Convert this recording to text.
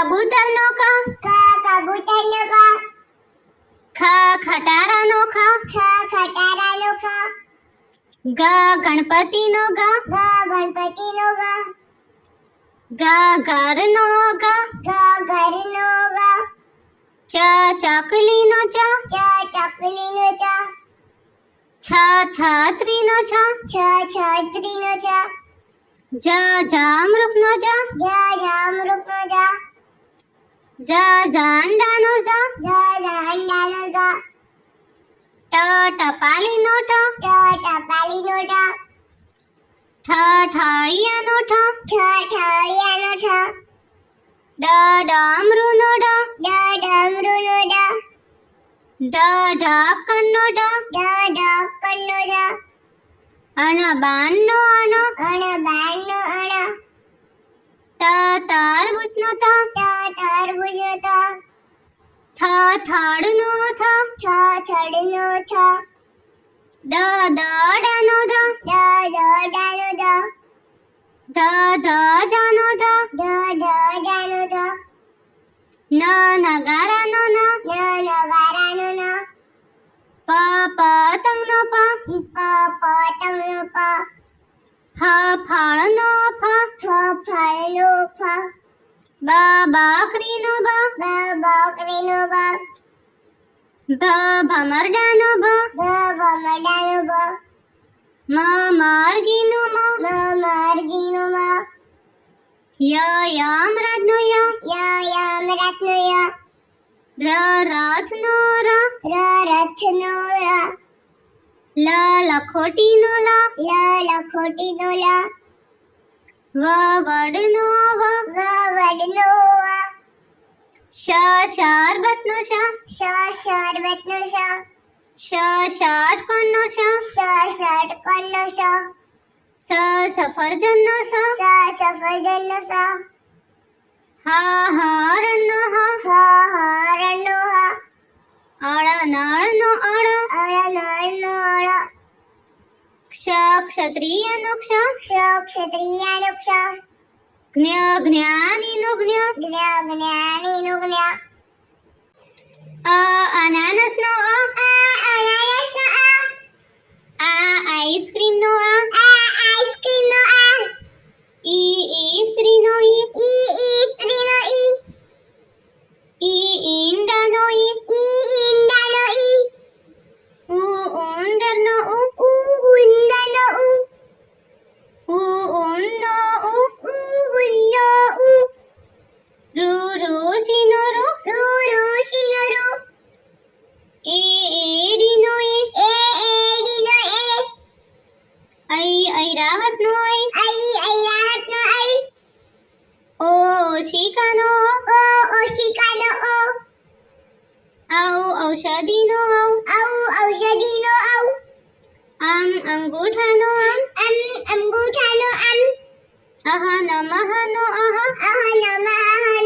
કબૂતરનો ક, કબૂતરનો ક, ખટારાનો ખ, ખટારાનો ખ, ગણપતિનો ગ, ગણપતિનો ગ, ઘરનો ગ, ઘરનો ગ, ચકલીનો ચ, ચકલીનો ચ, છત્રીનો છ, છત્રીનો છ, જામરૂખનો જ, જામરૂખનો જ, ઝંડાનો ઝ, ઝંડાનો ઝ, ટપાલીનો ઠ, ટપાલીનો ઠ, ઠળિયાનો ઠ, ઠળિયાનો ઠ, ડમરૂનો ડ, ડમરૂનો ઢક્કણનો ઢ, ઢક્કણનો ઢ, અણબાણનો અણ, અણબાણનો અણ, તરબૂચનો ત, તરબૂચનો ત, થડનો થ, થડનો થ, દડાનો ધ, દડાનો દ, ધજાનો ધ, ધજાનો ધ, નગારાનો ન, નગારાનો ન, પતંગનો પ, પતંગનો પ, ફળનો ફ, ફળનો ફ, બકરીનો બ, બકરીનો બ, ભમરડાનો ભ, ભમરડાનો ભ, મરઘીનો મ, મરઘીનો મ, યમરાજનો ય, યમરાજનો ય, રથનો ર, રથનો ર, લખોટીનો લ, લખોટીનો લ, વડનો વ, વડનો વ, શરબતનો શ, શરબતનો શ, ષટકોણનો શ, ષટકોણનો શ, સફરજનનો સ, સફરજનનો સ, હરણનો હ, હરણનો હ, અળનળનો અળ, અળનળનો અળ, ક્ષત્રિયનો ક્ષ, ક્ષત્રિયનો ક્ષ, જ્ઞાનીનો જ્ઞ, જ્ઞાનીનો જ્ઞ, અનાનસનો અ, અનાનસનો આઈસ્ક્રીમનો આ, આઈસ્ક્રીમનો આ, સ્ત્રીનો ઈ, સ્ત્રીનો ઈ, ઈંડાનો ઈ, ઈંડાનો ઈ, ઉંદરનો ઉ, ઉંદરનો ઉ, ઊંનો ઉ, ઉંનો ઉ, ઋષિનો ઋ, ઋષિનો ઋ, એડીનો એ, એડીનો એ, ઐરાવતનો ઐરાવતનો ઐ, ઓશિકાનો ઓશિકાનો ઓ, ઔષધિનો ઔષધિનો ઔ, અંગૂઠાનો અંગૂઠાનો અં, નમઃનો અહ, નમઃ